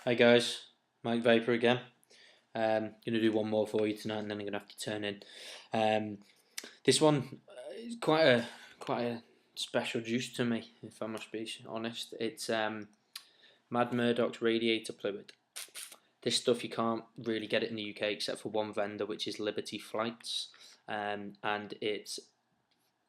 Hi guys, Mike Vapor again. Gonna do one more for you tonight, and then I'm gonna have to turn in. This one is quite a special juice to me, if I must be honest. It's Mad Murdock's Radiator Fluid. This stuff you can't really get it in the UK except for one vendor, which is Liberty Flights, and it's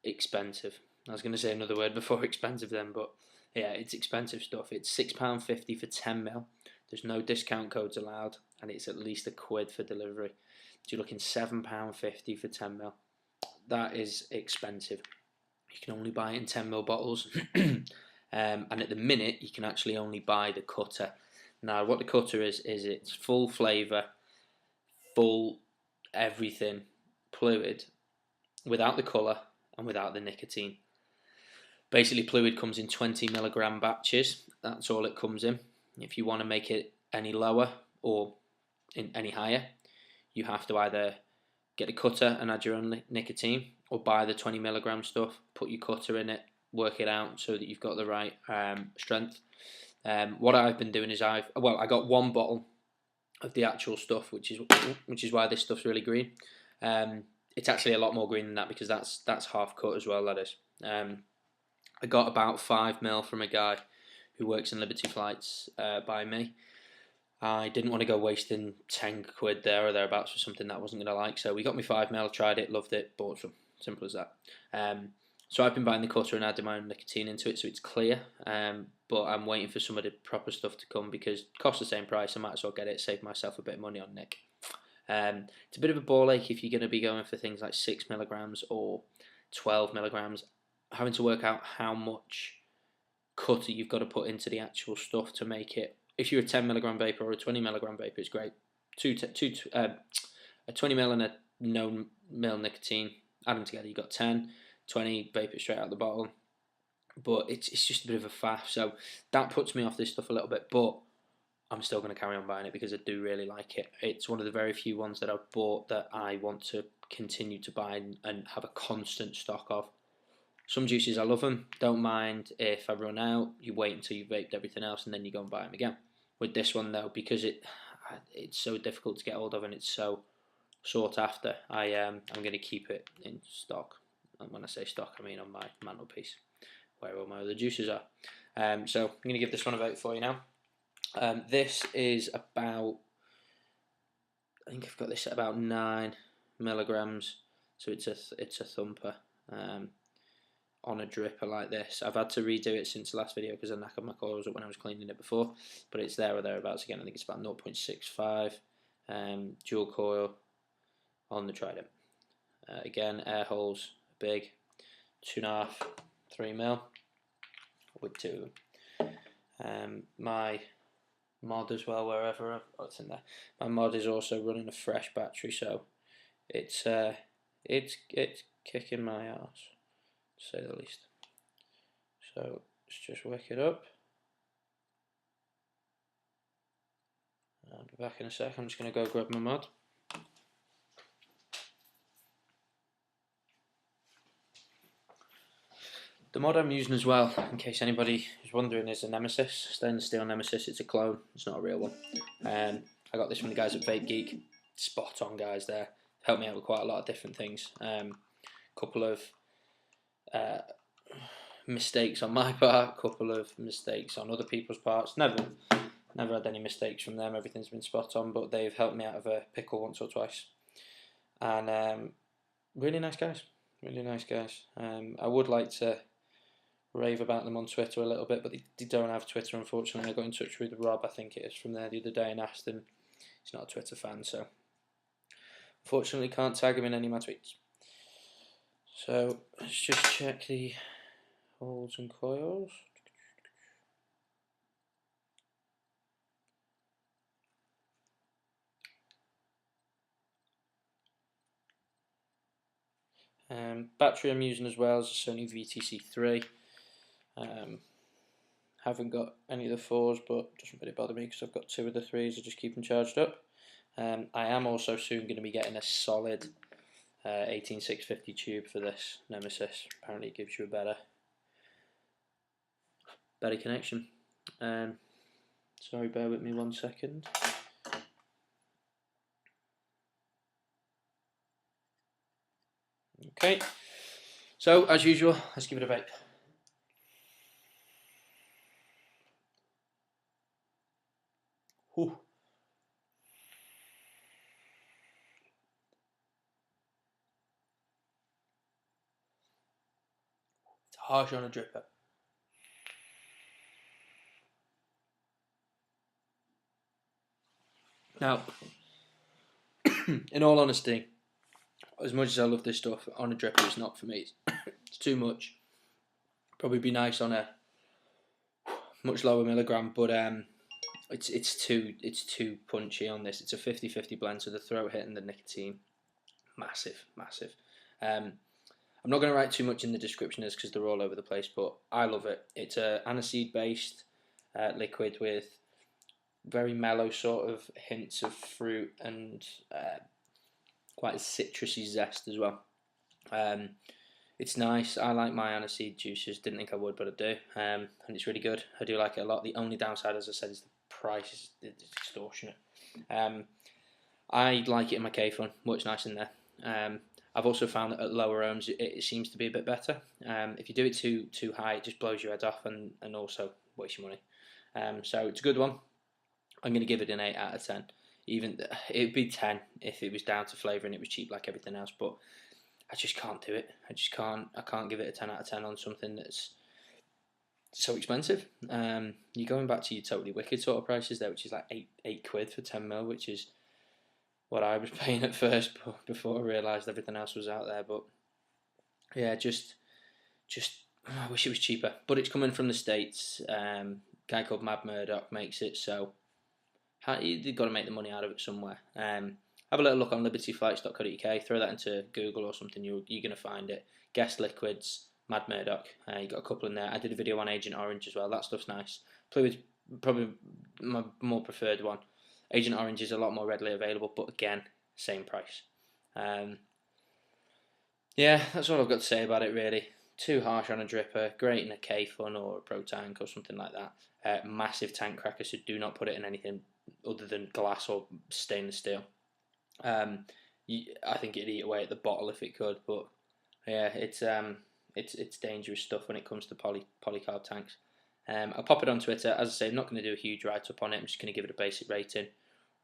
expensive. I was going to say another word before expensive then, but yeah, it's expensive stuff. It's £6.50 for 10 ml. There's no discount codes allowed, and it's at least £1 for delivery. So you're looking £7.50 for 10 ml. That is expensive. You can only buy it in 10 ml bottles, and at the minute you can actually only buy the cutter. Now, what the cutter is it's full flavour, full everything, Pulid, without the colour and without the nicotine. Basically, Pulid comes in 20 mg batches. That's all it comes in. If you want to make it any lower or any higher, you have to either get a cutter and add your own nicotine, or buy the 20 mg stuff, put your cutter in it, work it out so that you've got the right strength. What I've been doing is I got one bottle of the actual stuff, which is why this stuff's really green. It's actually a lot more green than that because that's half cut as well. That is. I got about 5 ml from a guy who works in Liberty Flights by me. I didn't want to go wasting £10 there or thereabouts for something that I wasn't going to like, so we got me 5 ml, tried it, loved it, bought some. Simple as that. So I've been buying the cutter and adding my own nicotine into it, so it's clear. But I'm waiting for some of the proper stuff to come because it costs the same price. I might as well get it, save myself a bit of money on Nick. It's a bit of a ball ache if you're going to be going for things like 6 mg or 12 mg, having to work out how much cutter you've got to put into the actual stuff to make it. If you're a 10 mg vapor or a 20 mg vapor, it's great. A 20 ml and a no mil nicotine, add them together, you got 10, 20 vapor straight out the bottle. But it's just a bit of a faff, so that puts me off this stuff a little bit. But I'm still going to carry on buying it because I do really like it. It's one of the very few ones that I've bought that I want to continue to buy and have a constant stock of. Some juices I love them, don't mind if I run out. You wait until you've vaped everything else and then you go and buy them again. With this one though, because it's so difficult to get hold of and it's so sought after, I'm going to keep it in stock. And when I say stock, I mean on my mantelpiece, where all my other juices are. So I'm going to give this one a vote for you now. This is about, I think I've got this at about 9 mg, so it's a thumper. On a dripper like this. I've had to redo it since the last video because I knackered my coils up when I was cleaning it before, but it's there or thereabouts again. I think it's about 0.65 dual coil on the Trident. Again, air holes big, 2.5, 3 mil with 2 of them. My mod as well, wherever it's in there. My mod is also running a fresh battery, so it's kicking my ass, to say the least. So let's just wake it up. I'll be back in a sec. I'm just going to go grab my mod. The mod I'm using as well, in case anybody is wondering, is a Nemesis, stainless steel Nemesis. It's a clone, it's not a real one. I got this from the guys at Vape Geek. Spot on guys there. Helped me out with quite a lot of different things. Couple of mistakes on my part, couple of mistakes on other people's parts. Never had any mistakes from them. Everything's been spot on, but they've helped me out of a pickle once or twice. And really nice guys. Really nice guys. I would like to rave about them on Twitter a little bit, but they don't have Twitter, unfortunately. I got in touch with Rob, I think it is, from there the other day and asked him. He's not a Twitter fan, so unfortunately can't tag him in any of my tweets. So let's just check the holes and coils. Battery I'm using as well is a Sony VTC3. Haven't got any of the 4s, but doesn't really bother me because I've got 2 of the 3s. I just keep them charged up. I am also soon going to be getting a solid 18650 tube for this Nemesis. Apparently it gives you a better connection. Sorry, bear with me 1 second. Okay, so as usual, let's give it a vape. Whew. It's harsh on a dripper. Now, in all honesty, as much as I love this stuff, on a dripper it's not for me. It's too much. Probably be nice on a much lower milligram, but it's too punchy on this. It's a 50-50 blend, so the throat hit and the nicotine, massive. I'm not going to write too much in the description because they're all over the place, but I love it. It's a aniseed based liquid with very mellow sort of hints of fruit and quite a citrusy zest as well. It's nice. I like my aniseed juices. Didn't think I would, but I do. And it's really good. I do like it a lot. The only downside, as I said, is the price. It's extortionate. I like it in my K-Fun. Works nice in there. I've also found that at lower ohms it seems to be a bit better. If you do it too high, it just blows your head off and also wastes your money. So it's a good one. I'm going to give it an 8 out of 10. Even it'd be 10 if it was down to flavour and it was cheap like everything else, but I just can't do it. I can't give it a 10 out of 10 on something that's so expensive. You're going back to your Totally Wicked sort of prices there, which is like eight quid for 10 ml, which is what I was paying at first before I realised everything else was out there. But yeah, just I wish it was cheaper. But it's coming from the States. Guy called Murdock makes it, so you've got to make the money out of it somewhere. Have a little look on libertyflights.co.uk, throw that into Google or something, you're going to find it. Guest Liquids, Mad Murdock, you got a couple in there. I did a video on Agent Orange as well, that stuff's nice. Pulid, probably my more preferred one. Agent Orange is a lot more readily available, but again, same price. Yeah, that's all I've got to say about it really. Too harsh on a dripper, great in a K-Fun or a Pro Tank or something like that. Massive tank cracker, so do not put it in anything other than glass or stainless steel. I think it'd eat away at the bottle if it could, but yeah, it's dangerous stuff when it comes to polycarb tanks. I'll pop it on Twitter. As I say, I'm not going to do a huge write-up on it. I'm just going to give it a basic rating.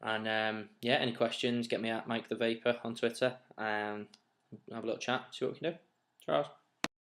And yeah, any questions, get me at Mike the Vapor on Twitter. Have a little chat, see what we can do. Cheers.